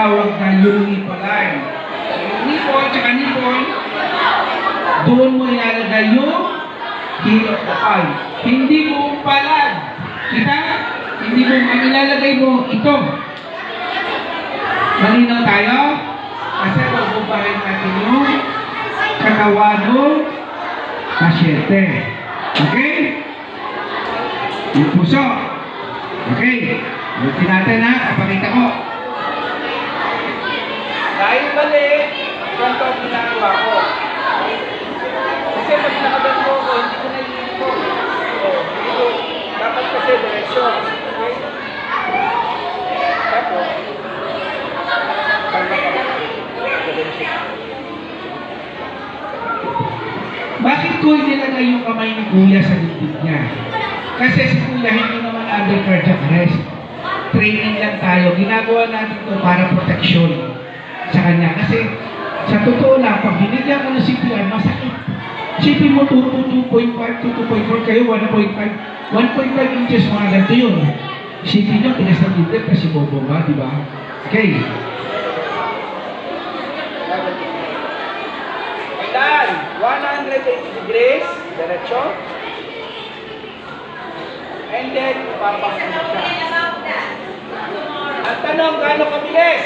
tinatawag na unipolar. Nipon, tsaka nipon, doon mo ilalagay yung hilot kapal. Hindi mo palad. Kita? Hindi mo, ang ilalagay mo ito. Malinaw tayo? Kasi bububahin natin yung katawan ng pasyente. Okay? Yung puso. Okay. Ulitin natin ha. Kapakita ko. Dahil mali, ganito ang ginagawa ko. Kasi pag nakagat mo ko, hindi ko naiinip ko. Dapat kasi direksyon. Okay? Tapos, bakit ko nilagay yung kamay ni Kuya sa dibdib niya? Kasi si Kuya hindi naman under cardiac arrest. Training lang tayo. Ginagawa natin ito para protection sa kanya. Kasi sa totoo lang, pag binigyan ko ng CPR, masakit. Sipin mo 2.5 to 2.4 kayo, 1.5. 1.5 inches mga ganito yun. Sipin nyo, tinas ng dibdib kasi bobomba, di ba? Okay. Dan, 180 degrees, diretso. And then, papasok mo siya. Ang tanong, gaano kabilis?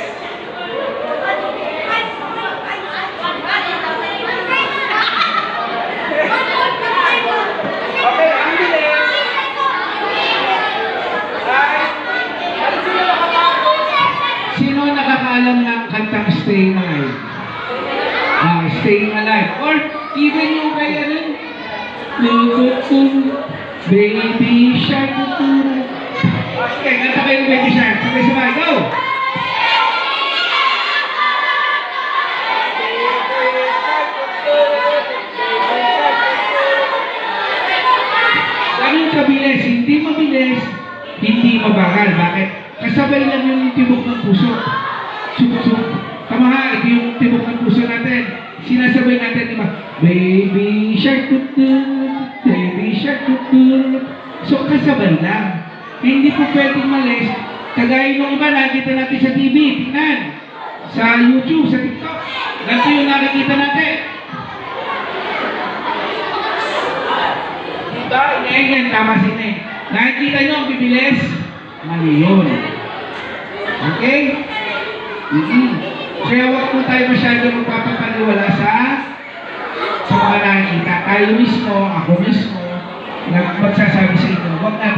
Okay, ang bilis. Sino nakakaalam ng kantang Staying Alive? Staying Alive. Or even yung kaya rin, Baby Shark. Okay, kanta kayo yung Baby Shark. Sabay-sabay, go! Ganun kabilis, hindi mabilis, hindi mabagal. Bakit? Kasabay lang yung tibok ng puso. Suk-suk. Kamahal, ito yung tibok ng puso natin. Sinasabay natin, diba? Baby Shark, Baby Shark, so kasabay lang. Hindi po pwedeng malis. Kagaya nung iba, nakikita natin sa TV, tingnan. Sa YouTube, sa TikTok. Ganito yung nakikita natin. Diba? Ine-england, tama sine. Nakikita nyo ang bibilis? Mali yun. Okay? Kaya huwag po tayo masyado magpapapaniwala sa mga nakikita. Tayo mismo, ako mismo, magsasabi sa inyo, huwag natin